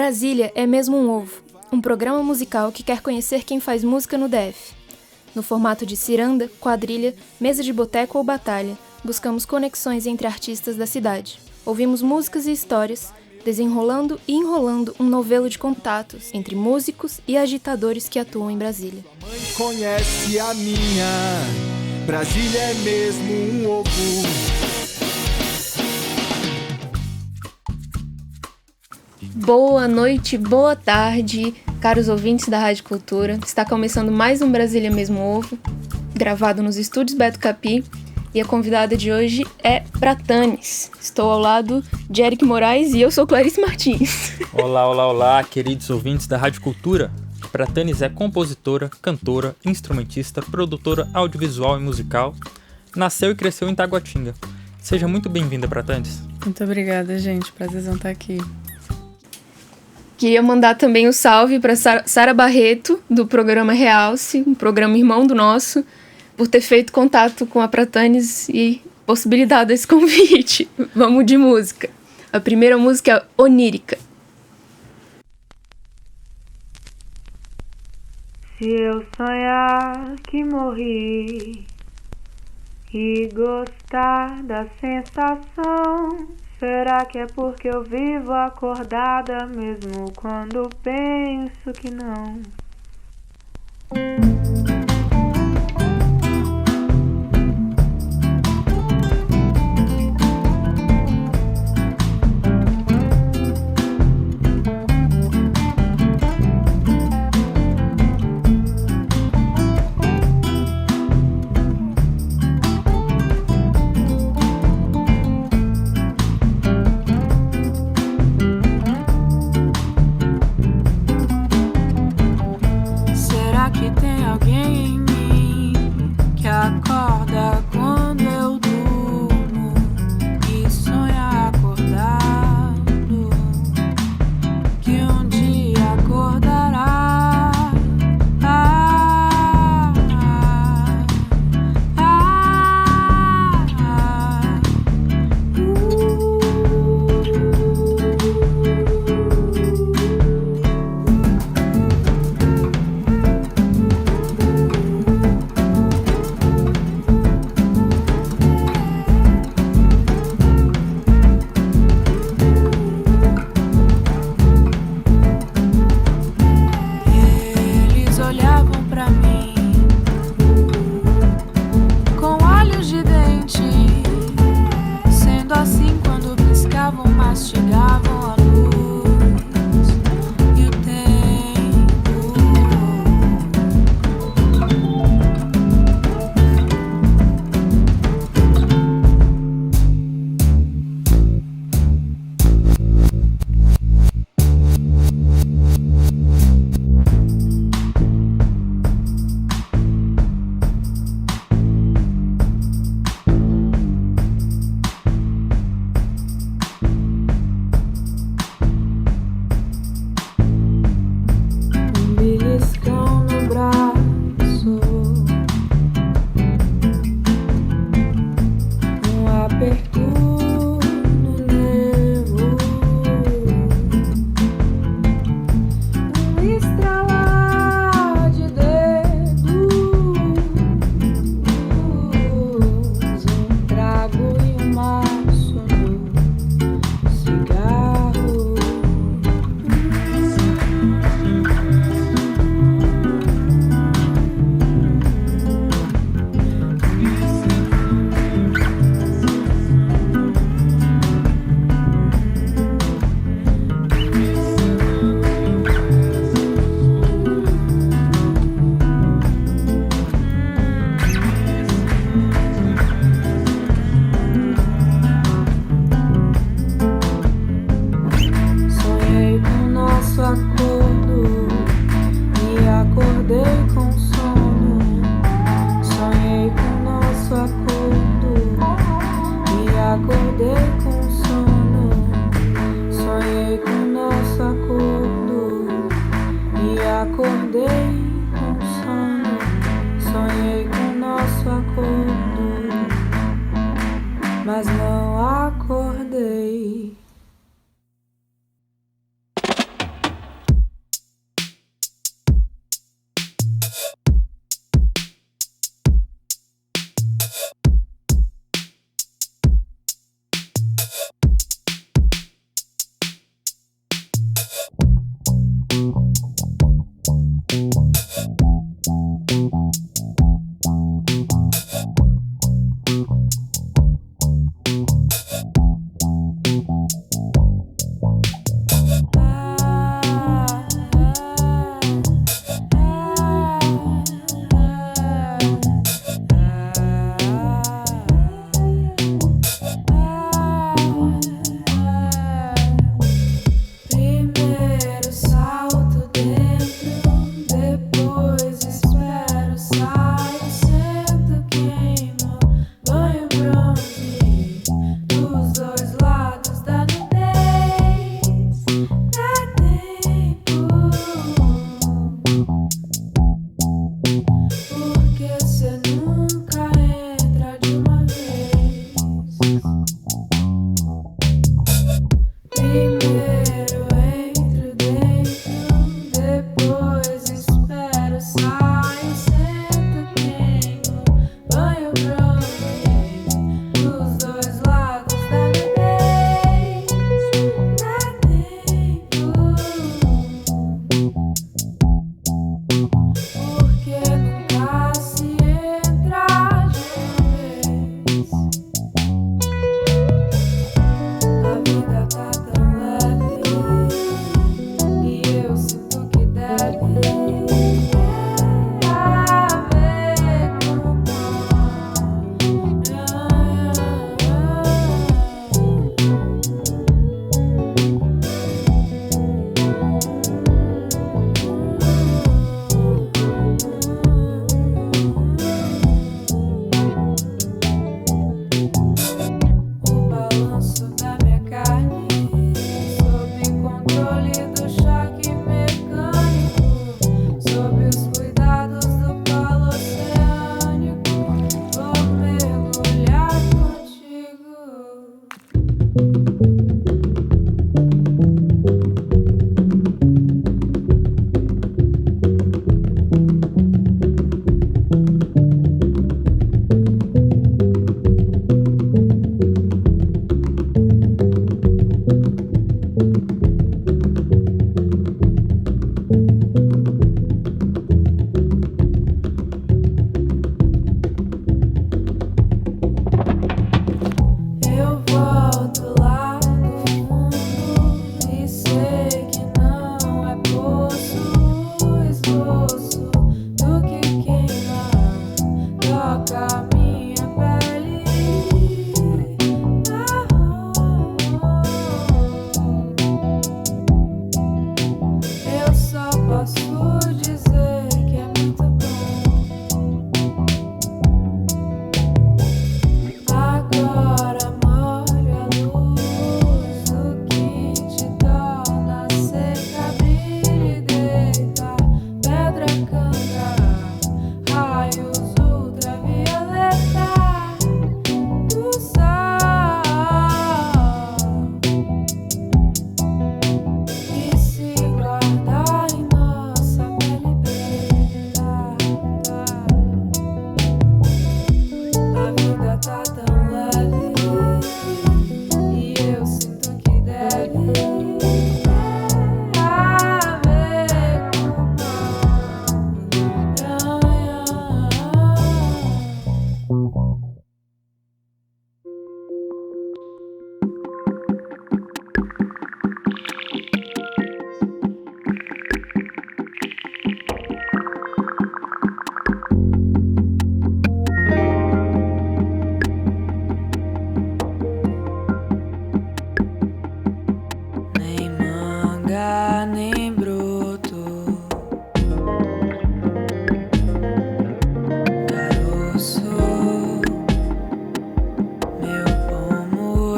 Brasília é mesmo um ovo, um programa musical que quer conhecer quem faz música no DF. No formato de ciranda, quadrilha, mesa de boteco ou batalha, buscamos conexões entre artistas da cidade. Ouvimos músicas e histórias, desenrolando e enrolando um novelo de contatos entre músicos e agitadores que atuam em Brasília. Mãe conhece a minha, Brasília é mesmo um ovo. Boa noite, boa tarde, caros ouvintes da Rádio Cultura. Está começando mais um Brasília Mesmo Ovo, gravado nos estúdios Beto Capi, e a convidada de hoje é Pratanes. Estou ao lado de Eric Moraes e eu sou Clarice Martins. Olá, queridos ouvintes da Rádio Cultura. Pratanes é compositora, cantora, instrumentista, produtora audiovisual e musical. Nasceu e cresceu em Taguatinga. Seja muito bem-vinda, Pratanes. Muito obrigada, gente. Prazerzão estar aqui. Queria mandar também um salve para Sara Barreto, do programa Realce, um programa irmão do nosso, por ter feito contato com a Pratanes e possibilidade desse convite. Vamos de música. A primeira música é Onírica. Se eu sonhar que morri e gostar da sensação, será que é porque eu vivo acordada mesmo quando penso que não?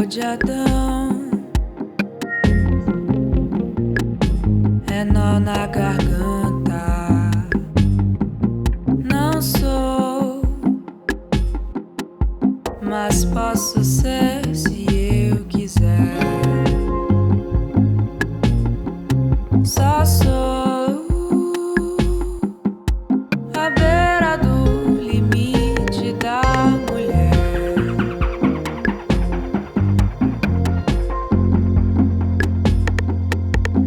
de Adão, é nó na garganta. Não sou, mas posso ser se eu quiser. Só sou à beira do limite da mulher.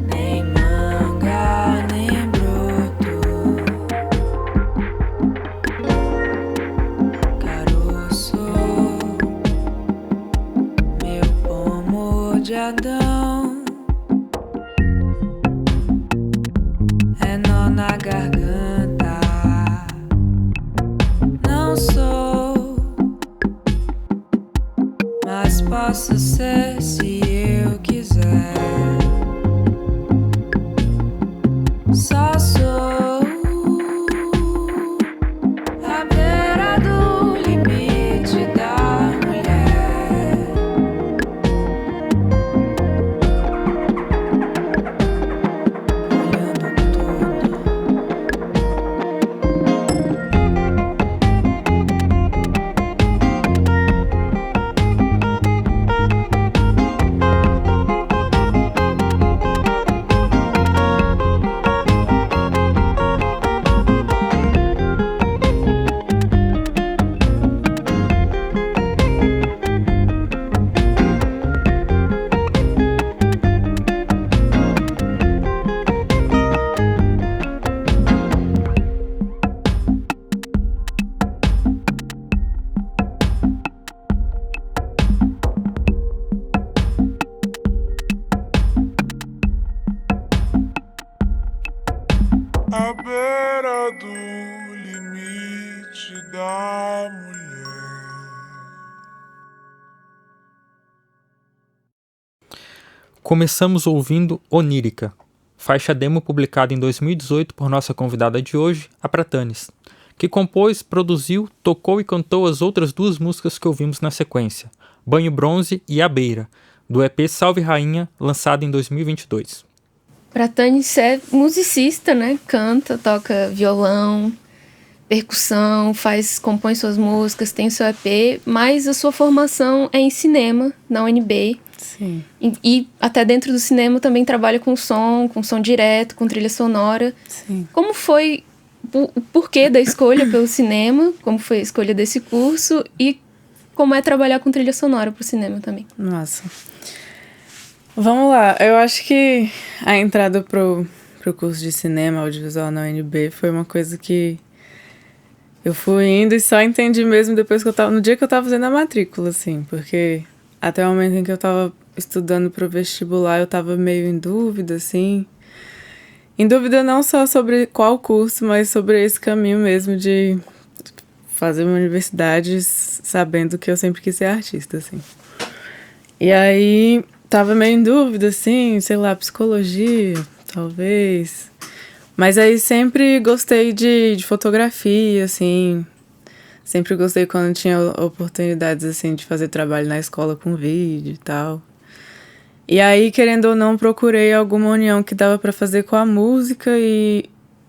Nem manga, nem broto, caroço, meu pomo de Adão. É nó na garganta. Não sou, mas posso ser se eu quiser. Só sou à beira do limite da mulher. Olhando tudo. À beira do limite da mulher. Começamos ouvindo Onírica, faixa demo publicada em 2018 por nossa convidada de hoje, a Pratanis, que compôs, produziu, tocou e cantou as outras duas músicas que ouvimos na sequência, Banho Bronze e A Beira, do EP Salve Rainha, lançado em 2022. Pratanis é musicista, né? Canta, toca violão, percussão, compõe suas músicas, tem o seu EP, mas a sua formação é em cinema, na UNB. Sim. E até dentro do cinema também trabalha com som direto, com trilha sonora. Sim. Como foi o porquê da escolha pelo cinema? Como foi a escolha desse curso? E como é trabalhar com trilha sonora pro cinema também? Nossa. Vamos lá. Eu acho que a entrada pro curso de cinema audiovisual na UNB foi uma coisa que eu fui indo e só entendi mesmo depois no dia que eu tava fazendo a matrícula, assim, porque até o momento em que eu tava estudando pro vestibular, eu tava meio em dúvida, assim. Em dúvida não só sobre qual curso, mas sobre esse caminho mesmo de fazer uma universidade sabendo que eu sempre quis ser artista, assim. E aí, tava meio em dúvida, assim, sei lá, psicologia, talvez. Mas aí sempre gostei de fotografia, assim. Sempre gostei quando tinha oportunidades, assim, de fazer trabalho na escola com vídeo e tal. E aí, querendo ou não, procurei alguma união que dava pra fazer com a música e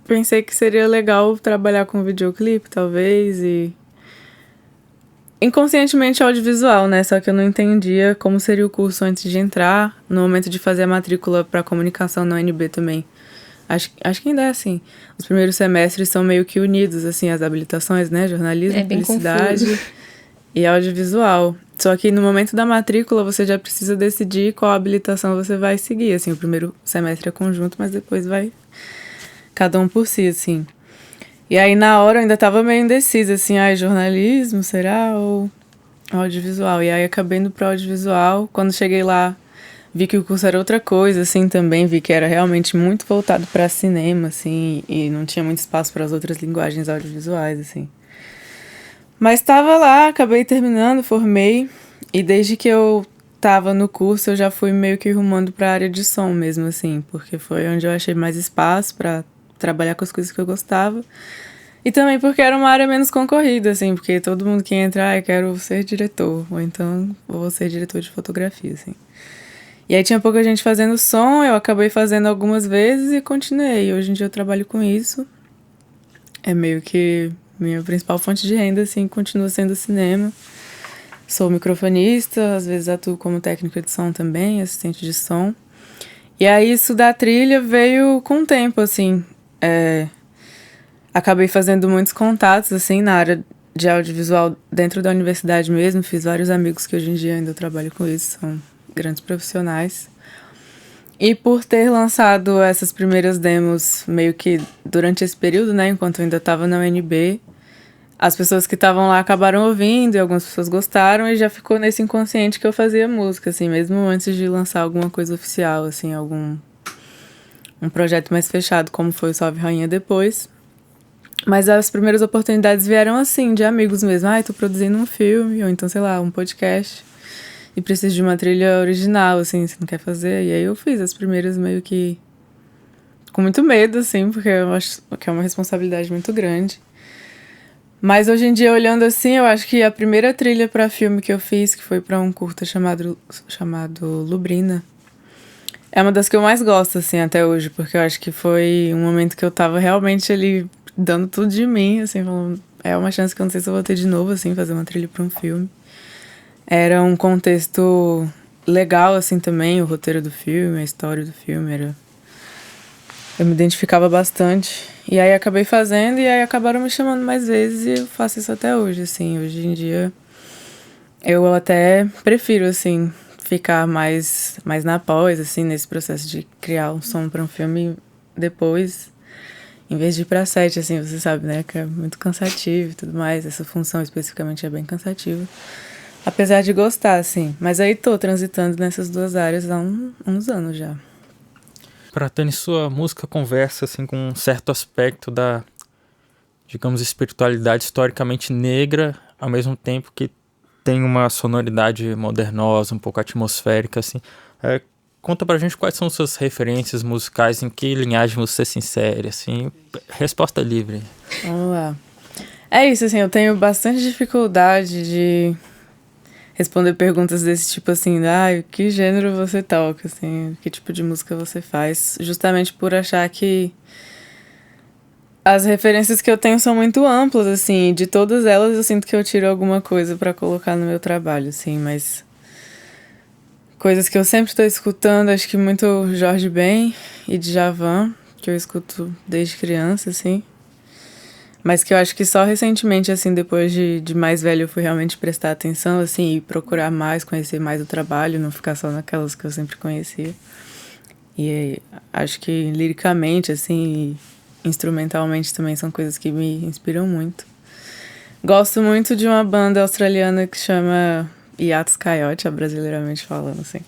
pensei que seria legal trabalhar com videoclipe, talvez, e inconscientemente audiovisual, né? Só que eu não entendia como seria o curso antes de entrar. No momento de fazer a matrícula para comunicação na UNB também. Acho que ainda é assim. Os primeiros semestres são meio que unidos, assim, as habilitações, né? Jornalismo, publicidade e audiovisual. Só que no momento da matrícula você já precisa decidir qual habilitação você vai seguir. Assim, o primeiro semestre é conjunto, mas depois vai cada um por si, assim. E aí, na hora, eu ainda tava meio indecisa, assim, jornalismo, será? Ou audiovisual? E aí, acabei indo pro audiovisual. Quando cheguei lá, vi que o curso era outra coisa, assim, também. Vi que era realmente muito voltado pra cinema, assim, e não tinha muito espaço para as outras linguagens audiovisuais, assim. Mas tava lá, acabei terminando, formei. E desde que eu tava no curso, eu já fui meio que rumando pra área de som mesmo, assim. Porque foi onde eu achei mais espaço pra trabalhar com as coisas que eu gostava. E também porque era uma área menos concorrida, assim, porque todo mundo que entra, eu quero ser diretor, ou então vou ser diretor de fotografia, assim. E aí tinha pouca gente fazendo som, eu acabei fazendo algumas vezes e continuei. Hoje em dia eu trabalho com isso. É meio que minha principal fonte de renda, assim, continua sendo cinema. Sou microfonista, às vezes atuo como técnica de som também, assistente de som. E aí isso da trilha veio com o tempo, assim. Acabei fazendo muitos contatos, assim, na área de audiovisual dentro da universidade mesmo. Fiz vários amigos que hoje em dia ainda trabalham com isso, são grandes profissionais. E por ter lançado essas primeiras demos meio que durante esse período, né, enquanto eu ainda estava na UNB, as pessoas que estavam lá acabaram ouvindo e algumas pessoas gostaram e já ficou nesse inconsciente que eu fazia música, assim, mesmo antes de lançar alguma coisa oficial, assim, um projeto mais fechado, como foi o Salve Rainha depois. Mas as primeiras oportunidades vieram assim, de amigos mesmo. Tô produzindo um filme, ou então, sei lá, um podcast. E preciso de uma trilha original, assim, você não quer fazer? E aí eu fiz as primeiras meio que com muito medo, assim, porque eu acho que é uma responsabilidade muito grande. Mas hoje em dia, olhando assim, eu acho que a primeira trilha para filme que eu fiz, que foi para um curta chamado Lubrina, é uma das que eu mais gosto, assim, até hoje, porque eu acho que foi um momento que eu tava realmente ali dando tudo de mim, assim, falando, é uma chance que eu não sei se eu vou ter de novo, assim, fazer uma trilha para um filme. Era um contexto legal, assim, também, o roteiro do filme, a história do filme, eu me identificava bastante. E aí acabei fazendo, e aí acabaram me chamando mais vezes, e eu faço isso até hoje, assim. Hoje em dia, eu até prefiro, assim, ficar mais na pós, assim, nesse processo de criar um som para um filme depois, em vez de ir pra set, assim, você sabe, né, que é muito cansativo e tudo mais. Essa função especificamente é bem cansativa. Apesar de gostar, assim. Mas aí tô transitando nessas duas áreas há uns anos já. Pratani, sua música conversa assim, com um certo aspecto da, digamos, espiritualidade historicamente negra, ao mesmo tempo que tem uma sonoridade modernosa, um pouco atmosférica. Assim. Conta pra gente quais são suas referências musicais, em que linhagem você se insere, assim. Resposta livre. Vamos lá. É isso, assim, eu tenho bastante dificuldade de responder perguntas desse tipo, assim, que gênero você toca, assim, que tipo de música você faz, justamente por achar que As referências que eu tenho são muito amplas, assim, de todas elas eu sinto que eu tiro alguma coisa pra colocar no meu trabalho, assim, mas coisas que eu sempre tô escutando, acho que muito Jorge Ben e Djavan, que eu escuto desde criança, assim, mas que eu acho que só recentemente, assim, depois de mais velho, eu fui realmente prestar atenção, assim, e procurar mais, conhecer mais o trabalho, não ficar só naquelas que eu sempre conhecia. E acho que liricamente, assim, instrumentalmente também são coisas que me inspiram muito. Gosto muito de uma banda australiana que chama Yachts Coyote, brasileiramente falando, assim.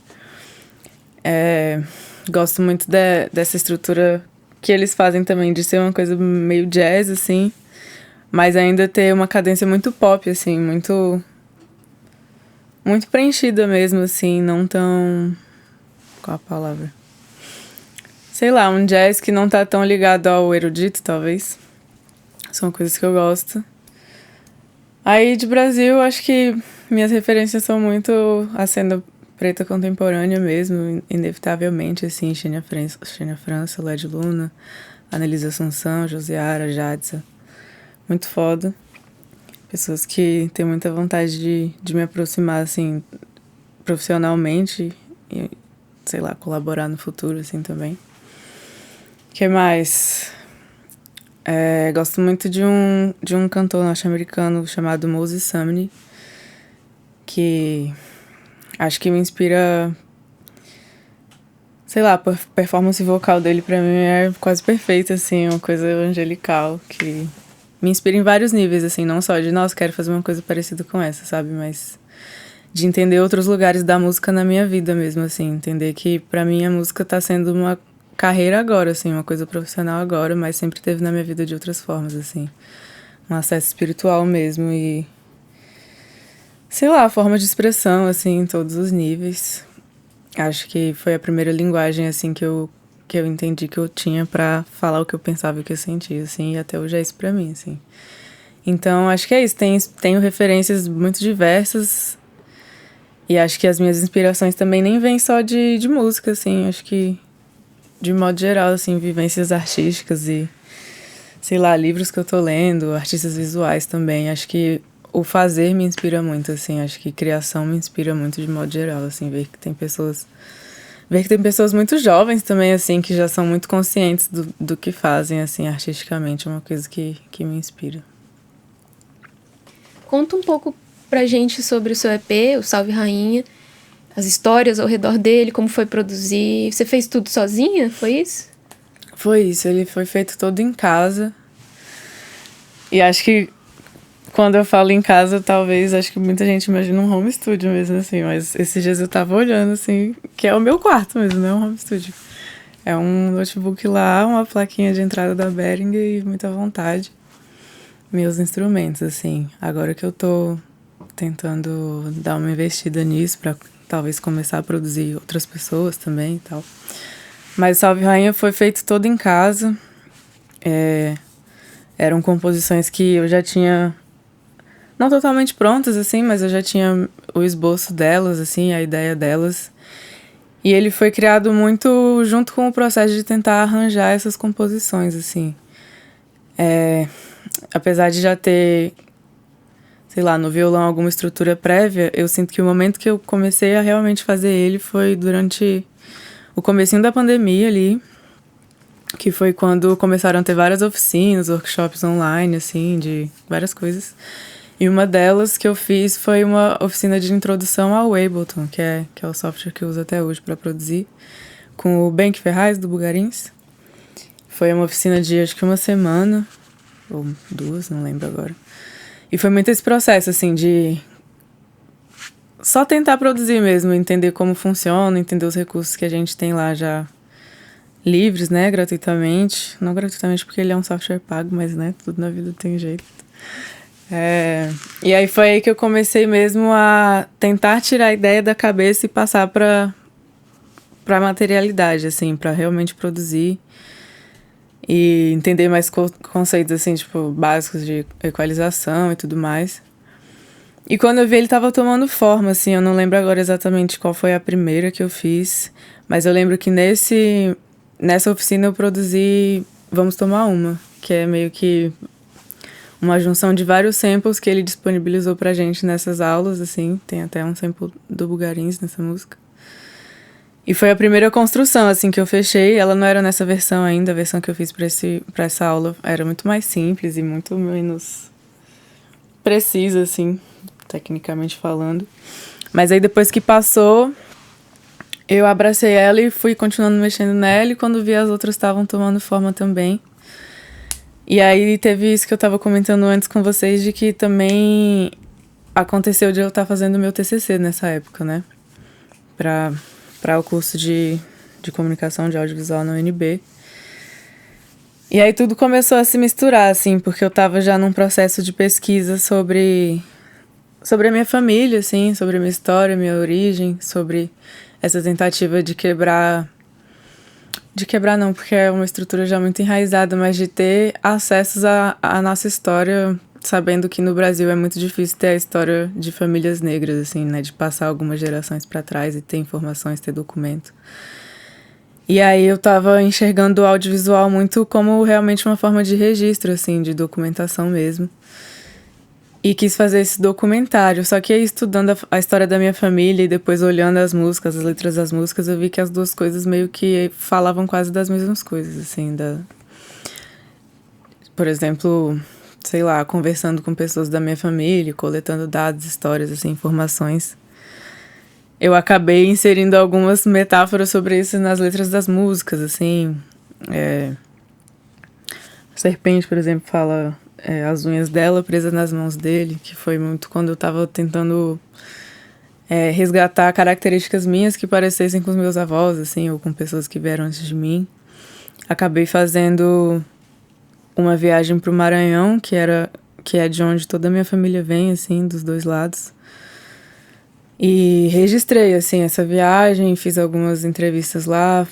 Gosto muito dessa estrutura que eles fazem também, de ser uma coisa meio jazz, assim, mas ainda ter uma cadência muito pop, assim, muito preenchida mesmo, assim, não tão... Qual a palavra? Sei lá, um jazz que não tá tão ligado ao erudito, talvez. São coisas que eu gosto. Aí, de Brasil, acho que minhas referências são muito a cena preta contemporânea mesmo, inevitavelmente, assim, Xenia França, Led Luna, Anelisa Assunção, Josiara, Jadsa. Muito foda. Pessoas que têm muita vontade de me aproximar, assim, profissionalmente e, sei lá, colaborar no futuro, assim, também. O que mais? Gosto muito de um cantor norte-americano chamado Moses Sumney, que acho que me inspira, sei lá, a performance vocal dele pra mim é quase perfeita, assim, uma coisa angelical, que me inspira em vários níveis, assim, não só de, nossa, quero fazer uma coisa parecida com essa, sabe, mas de entender outros lugares da música na minha vida mesmo, assim, entender que pra mim a música tá sendo uma carreira agora, assim, uma coisa profissional agora, mas sempre teve na minha vida de outras formas, assim. Um acesso espiritual mesmo e, sei lá, forma de expressão, assim, em todos os níveis. Acho que foi a primeira linguagem, assim, que eu entendi que eu tinha pra falar o que eu pensava e o que eu sentia, assim, e até hoje é isso pra mim, assim. Então, acho que é isso. Tenho referências muito diversas e acho que as minhas inspirações também nem vêm só de música, assim, acho que de modo geral, assim, vivências artísticas e, sei lá, livros que eu tô lendo, artistas visuais também. Acho que o fazer me inspira muito, assim, acho que criação me inspira muito de modo geral, assim, ver que tem pessoas muito jovens também, assim, que já são muito conscientes do que fazem, assim, artisticamente, é uma coisa que me inspira. Conta um pouco pra gente sobre o seu EP, o Salve Rainha, as histórias ao redor dele, como foi produzir. Você fez tudo sozinha? Foi isso? Foi isso, ele foi feito todo em casa. E acho que quando eu falo em casa, talvez, acho que muita gente imagina um home studio mesmo, assim. Mas esses dias eu tava olhando, assim, que é o meu quarto mesmo, não é um home studio. É um notebook lá, uma plaquinha de entrada da Behringer e muita vontade. Meus instrumentos, assim. Agora que eu tô tentando dar uma investida nisso pra talvez começar a produzir outras pessoas também e tal. Mas Salve Rainha foi feito todo em casa. Eram composições que eu já tinha, não totalmente prontas, assim, mas eu já tinha o esboço delas, assim, a ideia delas. E ele foi criado muito junto com o processo de tentar arranjar essas composições, assim. Apesar de já ter, sei lá, no violão alguma estrutura prévia, eu sinto que o momento que eu comecei a realmente fazer ele foi durante o comecinho da pandemia ali, que foi quando começaram a ter várias oficinas, workshops online, assim, de várias coisas. E uma delas que eu fiz foi uma oficina de introdução ao Ableton, que é o software que eu uso até hoje para produzir, com o Benk Ferraz, do Bugarins. Foi uma oficina de, acho que uma semana, ou 2, não lembro agora. E foi muito esse processo, assim, de só tentar produzir mesmo, entender como funciona, entender os recursos que a gente tem lá já livres, né, gratuitamente. Não gratuitamente porque ele é um software pago, mas, né, tudo na vida tem jeito. E aí foi aí que eu comecei mesmo a tentar tirar a ideia da cabeça e passar pra materialidade, assim, pra realmente produzir e entender mais conceitos, assim, tipo, básicos de equalização e tudo mais. E quando eu vi, ele tava tomando forma, assim, eu não lembro agora exatamente qual foi a primeira que eu fiz, mas eu lembro que nessa oficina eu produzi Vamos Tomar Uma, que é meio que uma junção de vários samples que ele disponibilizou pra gente nessas aulas, assim. Tem até um sample do Bugarins nessa música. E foi a primeira construção, assim, que eu fechei. Ela não era nessa versão ainda, a versão que eu fiz pra essa aula era muito mais simples e muito menos precisa, assim, tecnicamente falando. Mas aí depois que passou, eu abracei ela e fui continuando mexendo nela, e quando vi as outras estavam tomando forma também. E aí teve isso que eu tava comentando antes com vocês, de que também aconteceu de eu estar fazendo meu TCC nessa época, né? Para o curso de comunicação de audiovisual na UNB. E aí tudo começou a se misturar, assim, porque eu tava já num processo de pesquisa sobre a minha família, assim, sobre a minha história, minha origem, sobre essa tentativa de quebrar não, porque é uma estrutura já muito enraizada, mas de ter acessos à nossa história, sabendo que no Brasil é muito difícil ter a história de famílias negras, assim, né, de passar algumas gerações para trás e ter informações, ter documento. E aí eu tava enxergando o audiovisual muito como realmente uma forma de registro, assim, de documentação mesmo. E quis fazer esse documentário, só que aí estudando a história da minha família e depois olhando as músicas, as letras das músicas, eu vi que as duas coisas meio que falavam quase das mesmas coisas, assim, por exemplo, sei lá, conversando com pessoas da minha família, coletando dados, histórias, assim, informações. Eu acabei inserindo algumas metáforas sobre isso nas letras das músicas, assim. Serpente, por exemplo, fala as unhas dela presas nas mãos dele, que foi muito quando eu tava tentando resgatar características minhas que parecessem com os meus avós, assim, ou com pessoas que vieram antes de mim. Acabei fazendo uma viagem pro Maranhão, que é de onde toda a minha família vem, assim, dos dois lados. E registrei, assim, essa viagem, fiz algumas entrevistas lá,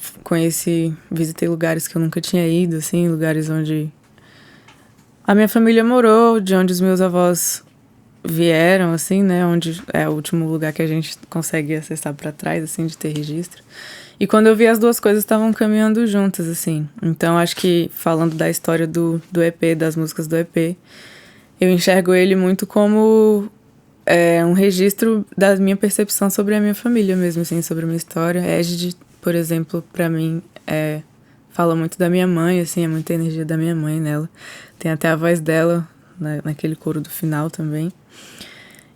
visitei lugares que eu nunca tinha ido, assim, lugares onde a minha família morou, de onde os meus avós vieram, assim, né, onde é o último lugar que a gente consegue acessar para trás, assim, de ter registro. E quando eu vi, as duas coisas estavam caminhando juntas, assim. Então, acho que, falando da história do EP, das músicas do EP, eu enxergo ele muito como um registro da minha percepção sobre a minha família mesmo, assim, sobre a minha história. Égide, por exemplo, pra mim, fala muito da minha mãe, assim, é muita energia da minha mãe nela. Tem até a voz dela naquele coro do final também.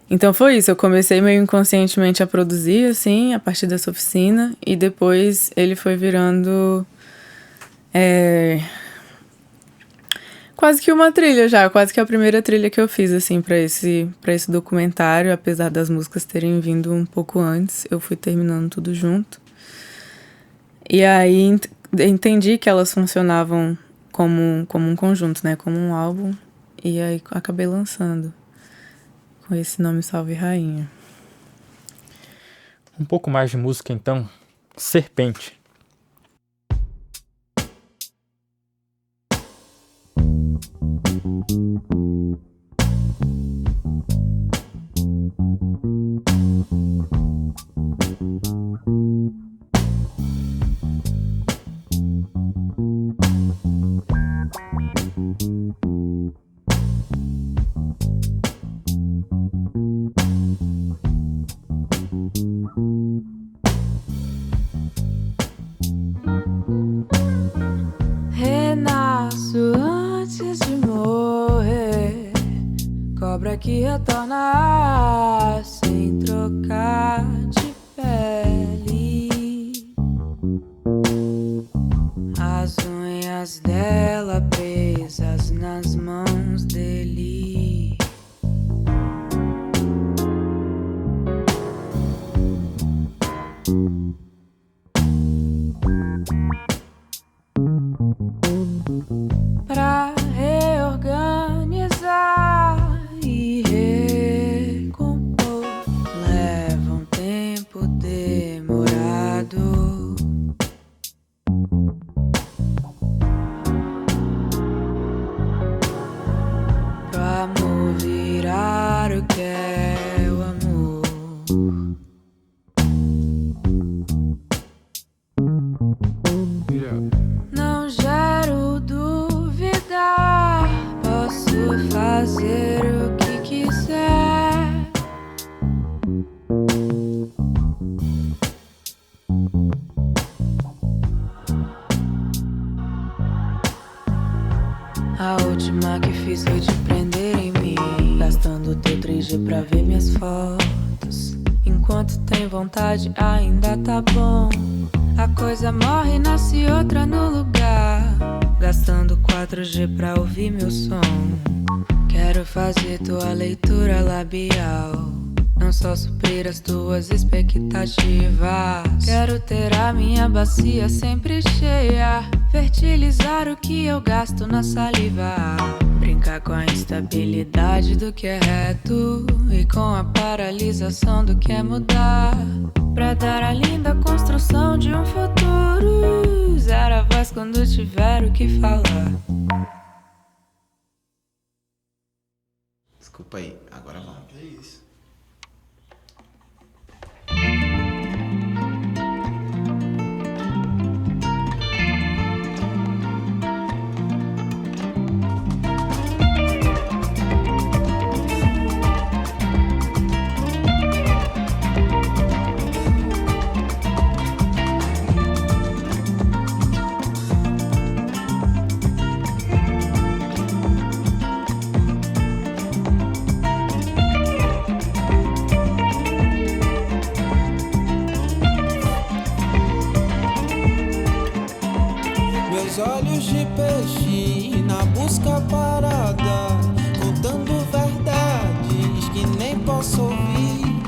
Então foi isso, eu comecei meio inconscientemente a produzir, assim, a partir dessa oficina, e depois ele foi virando quase que uma trilha já, quase que a primeira trilha que eu fiz, assim, pra esse documentário, apesar das músicas terem vindo um pouco antes, eu fui terminando tudo junto. E aí entendi que elas funcionavam como um conjunto, né, como um álbum, e aí acabei lançando com esse nome Salve Rainha. Um pouco mais de música então, Serpente. Renasço antes de morrer, cobra que retorna sem trocar de pele. As unhas dela presas nas mãos dele. Pra reorganizar e recompor leva um tempo. última que fiz foi te prender em mim, gastando teu 3G pra ver minhas fotos. Enquanto tem vontade ainda tá bom. A coisa morre e nasce outra no lugar, gastando 4G pra ouvir meu som. Quero fazer tua leitura labial, não só suprir as tuas expectativas. Quero ter a minha bacia sempre cheia, fertilizar o que eu gasto na saliva, brincar com a instabilidade do que é reto e com a paralisação do que é mudar, pra dar a linda construção de um futuro. Zero a voz quando tiver o que falar. Desculpa aí, agora vamos. Que isso? Olhos de peixe na busca parada, contando verdades que nem posso ouvir,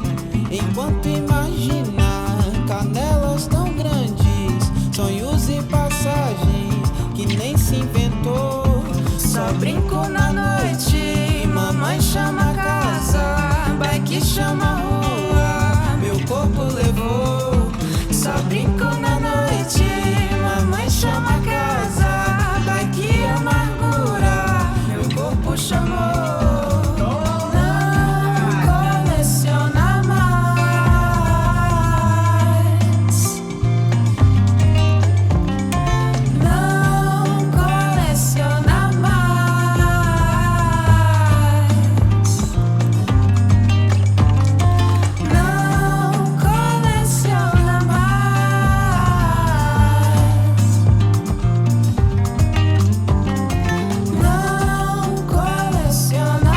enquanto imagina canelas tão grandes, sonhos e passagem que nem se inventou. Só brinco na noite, mamãe chama a casa, bike chama a rua, meu corpo levou. Só brinco na noite, mamãe chama a casa, vai que amargura, meu corpo chamou. Não coleciona mais, não coleciona mais, não coleciona mais, não coleciona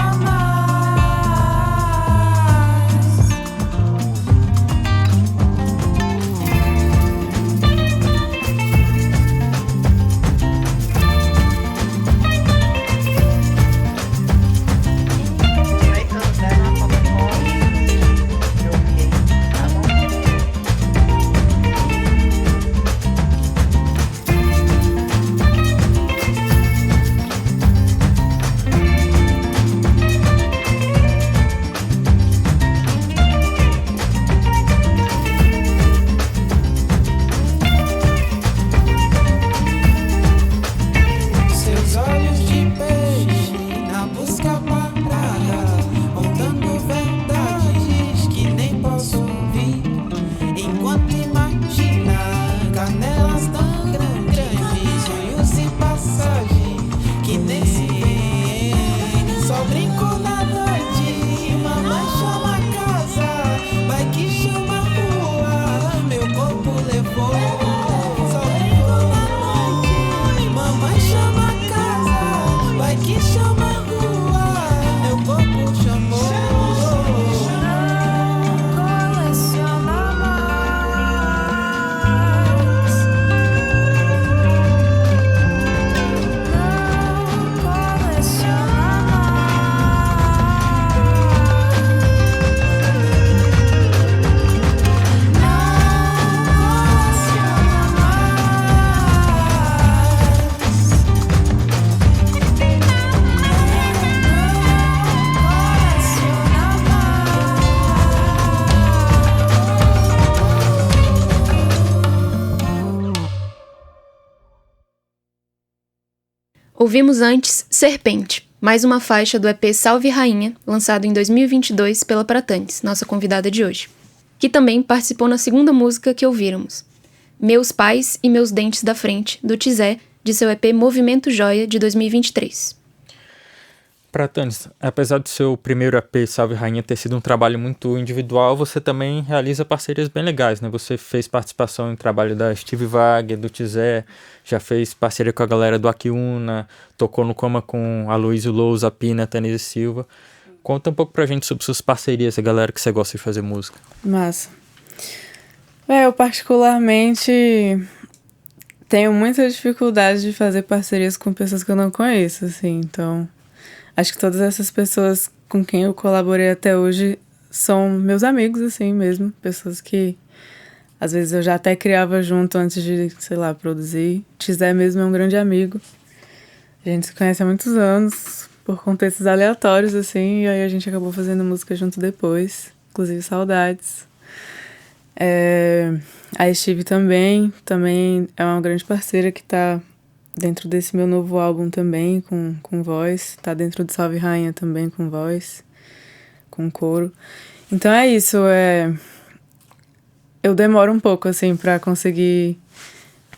seus olhos de peixe na busca parada, contando verdades que nem posso ouvir, enquanto imagina canelas tão grandes, sonhos e passagem que nem se vê. Só brinco na noite, mamãe chama a casa, vai que chama a rua, meu corpo levou. Só brinco na noite, mamãe chama a casa, vai que chama a rua, meu corpo chamou. Não coleciona mais, não coleciona Ouvimos antes Serpente, mais uma faixa do EP Salve Rainha, lançado em 2022 pela Pratantes, nossa convidada de hoje, que também participou na segunda música que ouviramos, Meus Pais e Meus Dentes da Frente, do Tizé, de seu EP Movimento Joia, de 2023. Pratanis, apesar do seu primeiro EP, Salve Rainha, ter sido um trabalho muito individual, você também realiza parcerias bem legais, né? Você fez participação em trabalho da Steve Wagner, do Tizé, já fez parceria com a galera do Akiuna, tocou no Coma com Aloysio Lousa, Pina, Tanise Silva. Conta um pouco pra gente sobre suas parcerias, a galera que você gosta de fazer música. Massa. Eu particularmente tenho muita dificuldade de fazer parcerias com pessoas que eu não conheço, assim, então acho que todas essas pessoas com quem eu colaborei até hoje são meus amigos, assim mesmo, pessoas que às vezes eu já até criava junto antes de, sei lá, produzir. Tizé mesmo é um grande amigo, a gente se conhece há muitos anos, por contextos aleatórios, assim, e aí a gente acabou fazendo música junto depois, inclusive Saudades. A Steve também é uma grande parceira que tá dentro desse meu novo álbum também, com voz, tá dentro do Salve Rainha também com voz, com coro. Então é isso, eu demoro um pouco, assim, pra conseguir,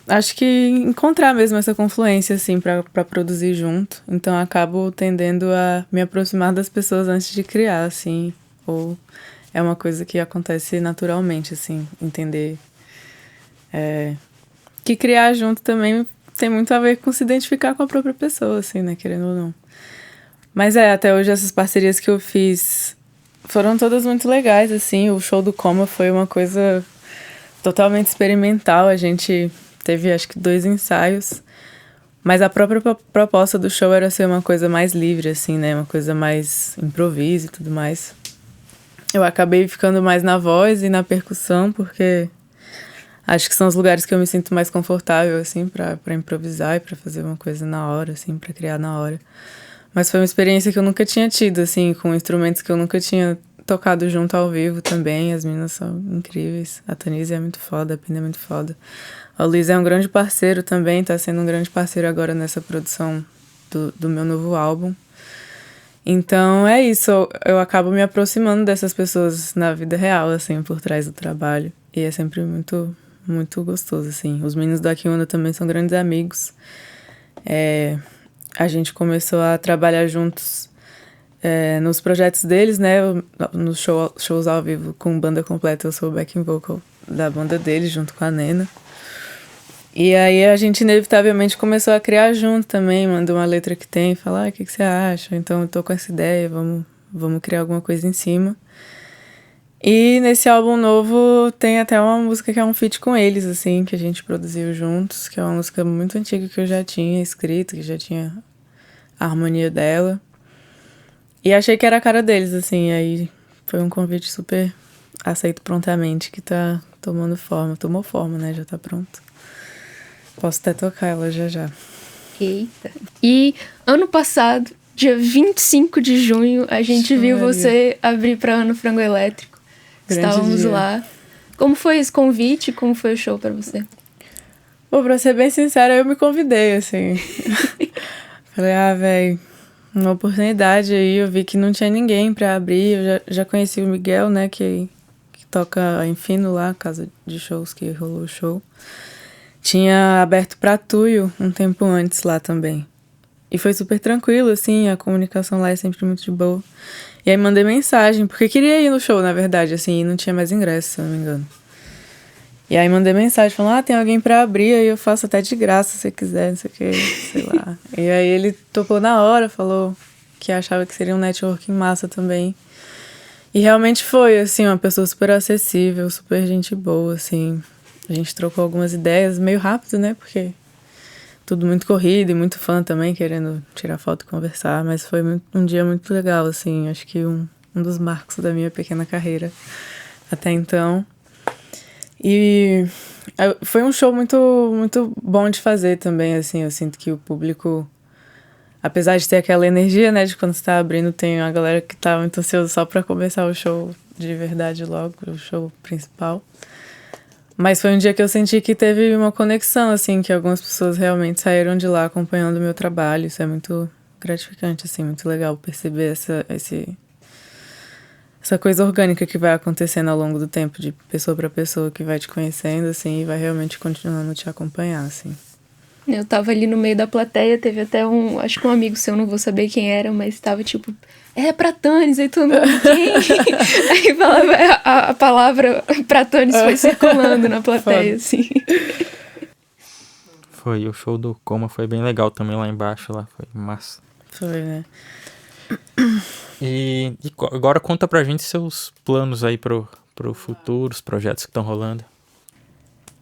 acho que encontrar mesmo essa confluência, assim, pra produzir junto. Então acabo tendendo a me aproximar das pessoas antes de criar, assim, ou é uma coisa que acontece naturalmente, assim, entender que criar junto também tem muito a ver com se identificar com a própria pessoa, assim, né, querendo ou não. Mas até hoje essas parcerias que eu fiz foram todas muito legais, assim, o show do Coma foi uma coisa totalmente experimental, a gente teve acho que 2 ensaios, mas a própria proposta do show era ser uma coisa mais livre, assim, né, uma coisa mais improviso e tudo mais. Eu acabei ficando mais na voz e na percussão, porque acho que são os lugares que eu me sinto mais confortável, assim, pra improvisar e pra fazer uma coisa na hora, assim, pra criar na hora. Mas foi uma experiência que eu nunca tinha tido, assim, com instrumentos que eu nunca tinha tocado junto ao vivo também. As meninas são incríveis. A Tanise é muito foda, a Pina é muito foda. O Luiz é um grande parceiro também, tá sendo um grande parceiro agora nessa produção do meu novo álbum. Então é isso, eu acabo me aproximando dessas pessoas na vida real, assim, por trás do trabalho. E é sempre muito, muito gostoso, assim. Os meninos do Akiuna também são grandes amigos. A gente começou a trabalhar juntos nos projetos deles, né? Nos shows ao vivo com banda completa, eu sou o backing vocal da banda deles, junto com a Nena. E aí a gente inevitavelmente começou a criar junto também, mandou uma letra que tem, falar, o que você acha? Então eu tô com essa ideia, vamos criar alguma coisa em cima. E nesse álbum novo tem até uma música que é um feat com eles, assim, que a gente produziu juntos, que é uma música muito antiga que eu já tinha escrito, que já tinha a harmonia dela. E achei que era a cara deles, assim, aí foi um convite super aceito prontamente, que tá tomando forma, tomou forma, né, já tá pronto. Posso até tocar ela já. Eita. E ano passado, dia 25 de junho, a gente viu você abrir pra Ano Frango Elétrico. Grande Estávamos dia. lá. Como foi esse convite? Como foi o show pra você? Pô, pra ser bem sincera, eu me convidei, assim. Falei, velho, uma oportunidade aí, eu vi que não tinha ninguém pra abrir. Eu já conheci o Miguel, né, que toca em Fino lá, casa de shows que rolou o show. Tinha aberto pra Tuyo um tempo antes lá também. E foi super tranquilo, assim, a comunicação lá é sempre muito de boa. E aí mandei mensagem, porque queria ir no show, na verdade, assim, e não tinha mais ingresso, se eu não me engano. E aí mandei mensagem, falando, tem alguém pra abrir, aí eu faço até de graça, se você quiser, não sei o que, sei lá. E aí ele topou na hora, falou que achava que seria um networking massa também. E realmente foi, assim, uma pessoa super acessível, super gente boa, assim. A gente trocou algumas ideias meio rápido, né? Porque tudo muito corrido e muito fã também, querendo tirar foto e conversar. Mas foi um dia muito legal, assim. Acho que um dos marcos da minha pequena carreira até então. E foi um show muito, muito bom de fazer também, assim. Eu sinto que o público, apesar de ter aquela energia, né? De quando você tá abrindo, tem uma galera que tá muito ansiosa só pra começar o show de verdade logo, o show principal. Mas foi um dia que eu senti que teve uma conexão, assim, que algumas pessoas realmente saíram de lá acompanhando o meu trabalho. Isso é muito gratificante, assim, muito legal perceber essa coisa orgânica que vai acontecendo ao longo do tempo, de pessoa para pessoa que vai te conhecendo, assim, e vai realmente continuando a te acompanhar, assim. Eu tava ali no meio da plateia, teve até acho que um amigo seu, não vou saber quem era, mas tava tipo, pra Tânis, aí todo mundo, quem? Aí falava a palavra pra Tânis foi circulando na plateia, assim. Foi, o show do Coma foi bem legal também lá embaixo, lá foi massa. Foi, né? E agora conta pra gente seus planos aí pro futuro, os projetos que estão rolando.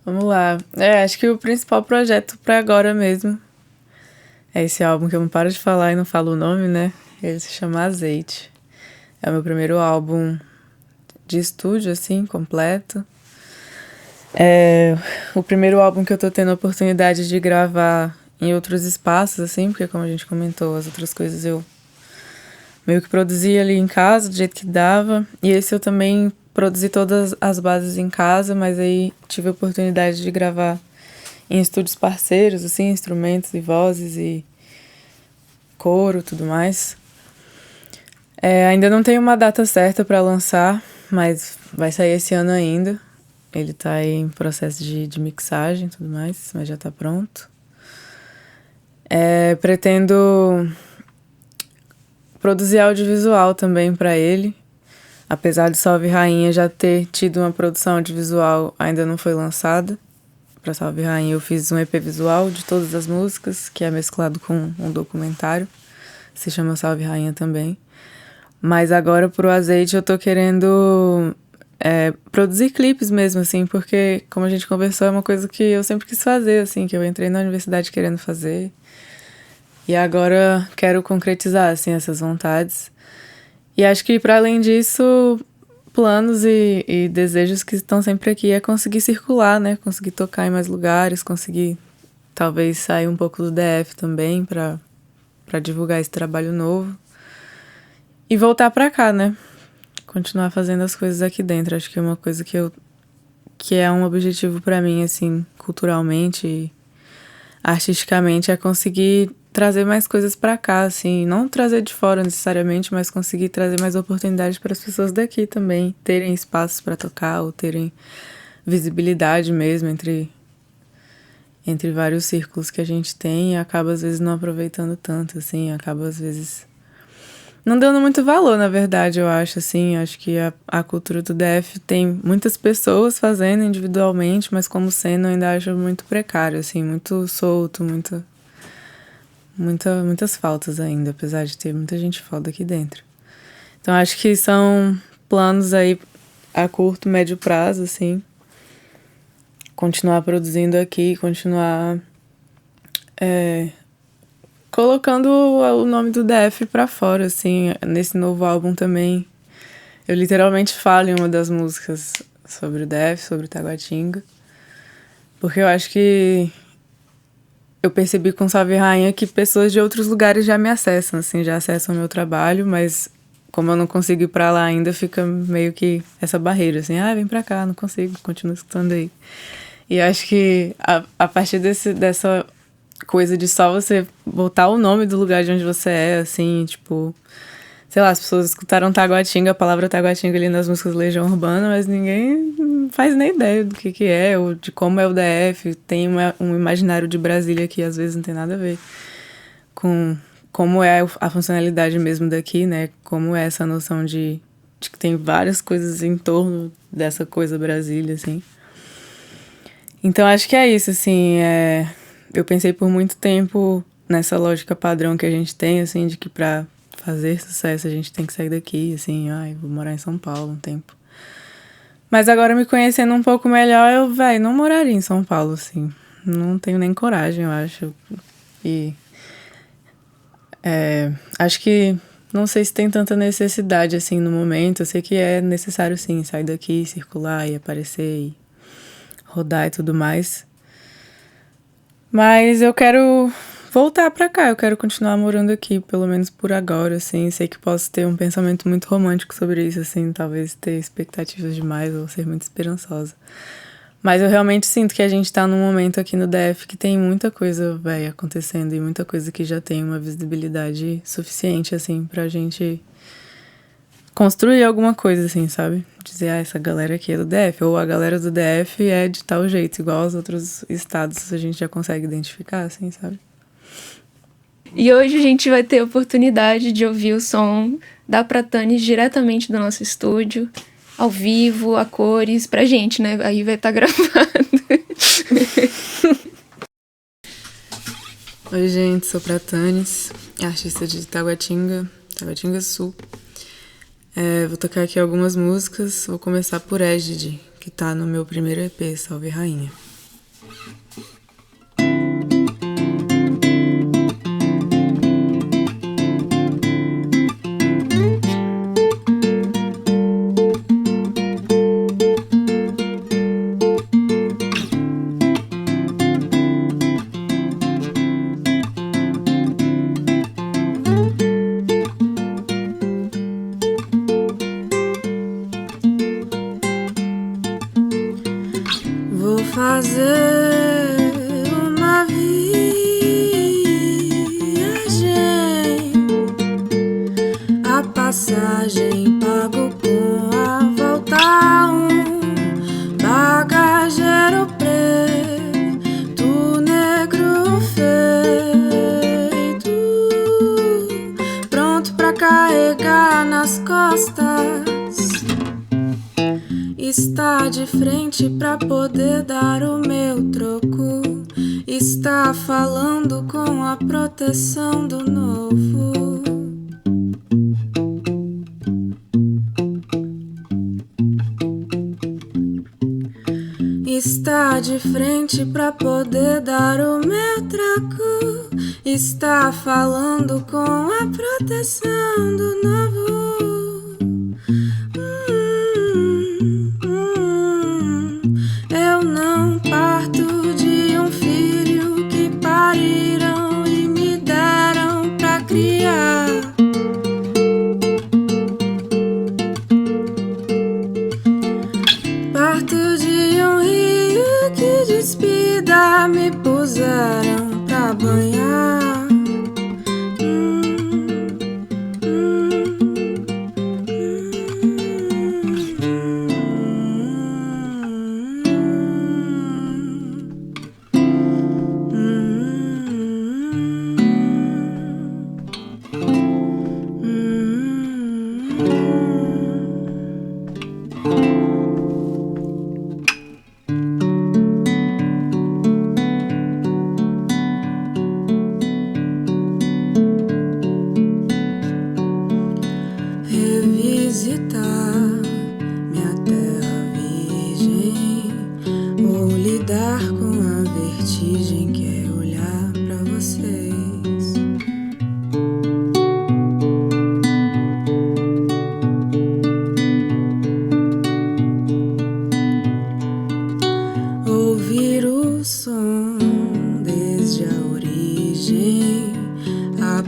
Vamos lá. Acho que o principal projeto pra agora mesmo é esse álbum que eu não paro de falar e não falo o nome, né? Ele se chama Azeite. É o meu primeiro álbum de estúdio, assim, completo. É o primeiro álbum que eu tô tendo a oportunidade de gravar em outros espaços, assim, porque como a gente comentou, as outras coisas eu meio que produzi ali em casa, do jeito que dava. E esse eu também produzi todas as bases em casa, mas aí tive a oportunidade de gravar em estúdios parceiros, assim, instrumentos e vozes e coro, tudo mais. Ainda não tenho uma data certa para lançar, mas vai sair esse ano ainda. Ele tá aí em processo de mixagem e tudo mais, mas já tá pronto. Pretendo produzir audiovisual também para ele. Apesar de Salve Rainha já ter tido uma produção audiovisual, ainda não foi lançada. Para Salve Rainha eu fiz um EP visual de todas as músicas, que é mesclado com um documentário. Se chama Salve Rainha também. Mas agora pro Azeite eu tô querendo produzir clipes mesmo, assim, porque, como a gente conversou, é uma coisa que eu sempre quis fazer, assim, que eu entrei na universidade querendo fazer. E agora quero concretizar, assim, essas vontades. E acho que, para além disso, planos e desejos que estão sempre aqui é conseguir circular, né? Conseguir tocar em mais lugares, conseguir talvez sair um pouco do DF também para divulgar esse trabalho novo. E voltar para cá, né? Continuar fazendo as coisas aqui dentro. Acho que é uma coisa que é um objetivo para mim, assim, culturalmente e artisticamente, é conseguir trazer mais coisas para cá, assim, não trazer de fora necessariamente, mas conseguir trazer mais oportunidades para as pessoas daqui também, terem espaços para tocar ou terem visibilidade mesmo entre vários círculos que a gente tem e acaba às vezes não aproveitando tanto, assim, acaba às vezes não dando muito valor, na verdade, eu acho, assim, acho que a cultura do DF tem muitas pessoas fazendo individualmente, mas como cena eu ainda acho muito precário, assim, muito solto, muitas faltas ainda, apesar de ter muita gente foda aqui dentro. Então acho que são planos aí a curto, médio prazo, assim. Continuar produzindo aqui, continuar colocando o nome do DF pra fora, assim. Nesse novo álbum também, eu literalmente falo em uma das músicas sobre o DF, sobre o Taguatinga. Porque eu acho que eu percebi com Salve Rainha que pessoas de outros lugares já me acessam, assim, já acessam o meu trabalho, mas como eu não consigo ir pra lá ainda, fica meio que essa barreira, assim, vem pra cá, não consigo, continuo escutando aí. E acho que a partir dessa coisa de só você botar o nome do lugar de onde você é, assim, tipo, sei lá, as pessoas escutaram Taguatinga, a palavra Taguatinga ali nas músicas Legião Urbana, mas ninguém faz nem ideia do que é, ou de como é o DF. Tem um imaginário de Brasília que às vezes não tem nada a ver com como é a funcionalidade mesmo daqui, né? Como é essa noção de que tem várias coisas em torno dessa coisa Brasília, assim. Então acho que é isso, assim, eu pensei por muito tempo nessa lógica padrão que a gente tem, assim, de que pra fazer sucesso a gente tem que sair daqui, assim, vou morar em São Paulo um tempo. Mas agora me conhecendo um pouco melhor, eu, não moraria em São Paulo, assim. Não tenho nem coragem, eu acho. E acho que não sei se tem tanta necessidade, assim, no momento. Eu sei que é necessário, sim, sair daqui, circular e aparecer e rodar e tudo mais. Mas eu quero voltar pra cá, eu quero continuar morando aqui, pelo menos por agora, assim. Sei que posso ter um pensamento muito romântico sobre isso, assim, talvez ter expectativas demais ou ser muito esperançosa. Mas eu realmente sinto que a gente tá num momento aqui no DF que tem muita coisa, acontecendo e muita coisa que já tem uma visibilidade suficiente, assim, pra gente construir alguma coisa, assim, sabe? Dizer, essa galera aqui é do DF, ou a galera do DF é de tal jeito, igual aos outros estados, a gente já consegue identificar, assim, sabe? E hoje a gente vai ter a oportunidade de ouvir o som da Pratanis diretamente do nosso estúdio, ao vivo, a cores, pra gente, né? Aí vai estar gravado. Oi, gente, sou Pratanis, artista de Taguatinga Sul. Vou tocar aqui algumas músicas, vou começar por Égide, que tá no meu primeiro EP, Salve Rainha. Fazer uma viagem, a passagem pago com a volta, bagageiro preto, negro feito, pronto pra carregar nas costas. Está de frente pra poder dar o meu troco. Está falando com a proteção do novo. Está de frente pra poder dar o meu troco. Está falando com a proteção do novo. Eu não parto de um filho que pariram e me deram pra criar. Parto de um rio que despida me puseram pra banhar.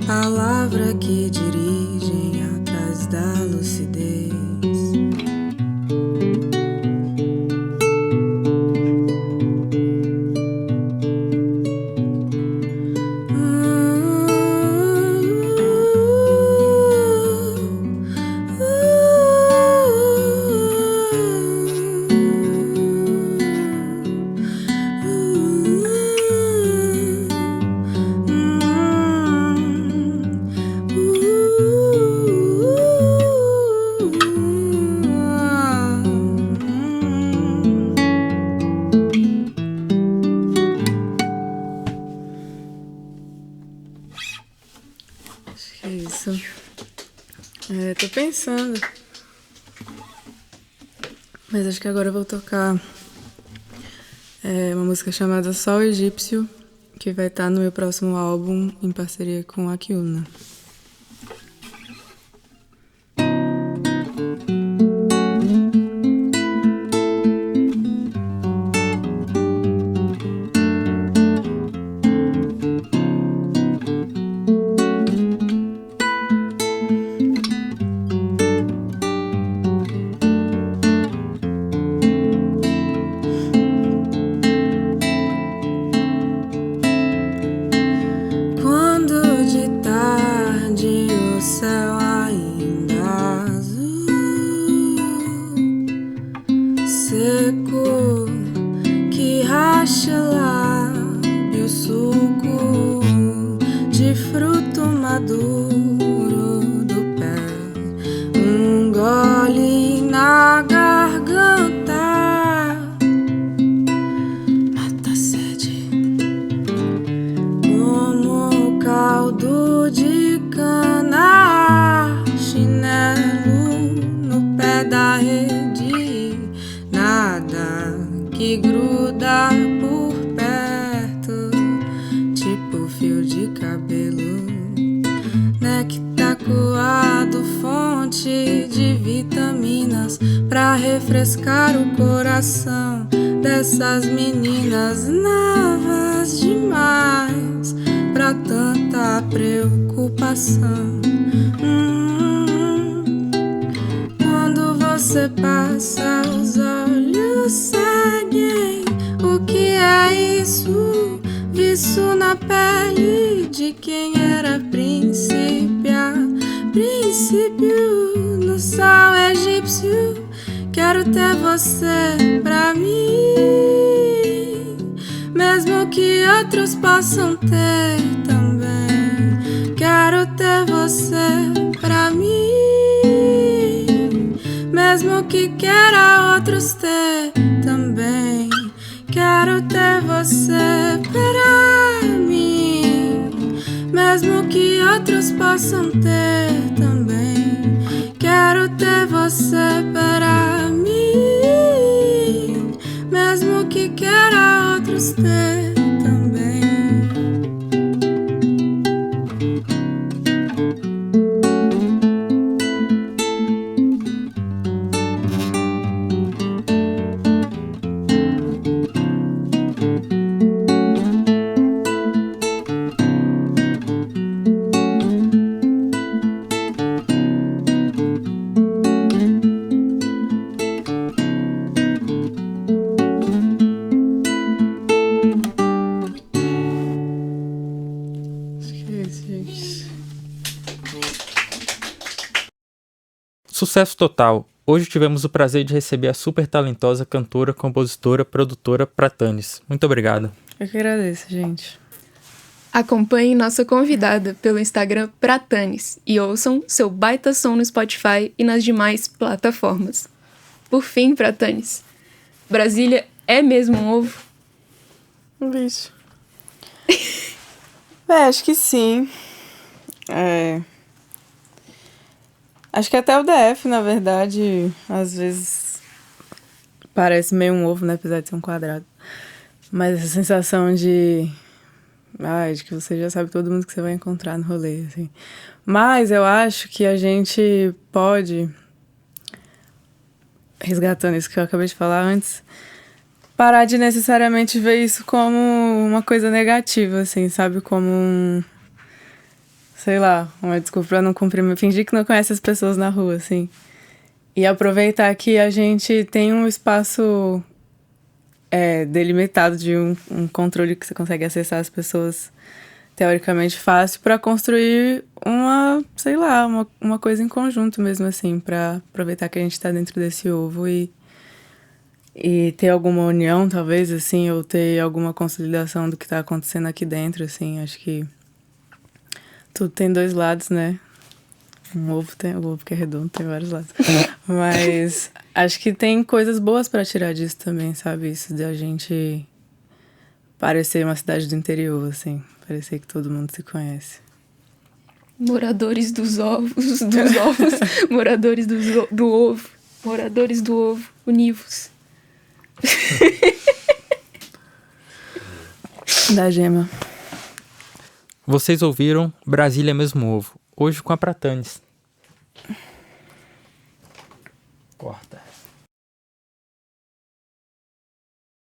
Palavra que dirigem atrás da lucidez. Tô pensando. Mas acho que agora eu vou tocar uma música chamada Sol Egípcio, que vai estar no meu próximo álbum em parceria com a Kiuna. Quando de tarde lábio, suco de fruto maduro do pé, um gole na garganta, mata a sede, como caldo de cana, chinelo no pé da rede, nada que gruda por perto, tipo fio de cabelo, néctar coado, fonte de vitaminas pra refrescar o coração dessas meninas novas demais pra tanta preocupação. Quando você passa, os olhos seguem. O que é isso? Vício na pele de quem era princípio no sal egípcio. Quero ter você pra mim, mesmo que outros possam ter também. Quero ter você pra mim, mesmo que queira outros ter também. Quero ter você pra mim, mesmo que outros possam ter também. Quero ter você para mim, mesmo que queira outros ter também. Sucesso total! Hoje tivemos o prazer de receber a super talentosa cantora, compositora, produtora Pratanis. Muito obrigado. Eu que agradeço, gente. Acompanhem nossa convidada pelo Instagram Pratanis e ouçam seu baita som no Spotify e nas demais plataformas. Por fim, Pratanis, Brasília é mesmo um ovo? Bicho. Acho que sim. Acho que até o DF, na verdade, às vezes parece meio um ovo, né? Apesar de ser um quadrado. Mas essa sensação de que você já sabe todo mundo que você vai encontrar no rolê, assim. Mas eu acho que a gente pode, resgatando isso que eu acabei de falar antes, parar de necessariamente ver isso como uma coisa negativa, assim, sabe? Como sei lá, uma desculpa pra não cumprir, fingir que não conhece as pessoas na rua, assim. E aproveitar que a gente tem um espaço delimitado de um controle que você consegue acessar as pessoas teoricamente fácil pra construir uma coisa em conjunto mesmo, assim, pra aproveitar que a gente tá dentro desse ovo e ter alguma união, talvez, assim, ou ter alguma consolidação do que tá acontecendo aqui dentro, assim. Acho que tudo tem dois lados, né? O ovo que é redondo tem vários lados. Mas acho que tem coisas boas pra tirar disso também, sabe? Isso de a gente parecer uma cidade do interior, assim. Parecer que todo mundo se conhece. Moradores dos ovos, moradores do ovo, moradores do ovo, univos. Da gema. Vocês ouviram Brasília é mesmo ovo, hoje com a Pratanis. Corta.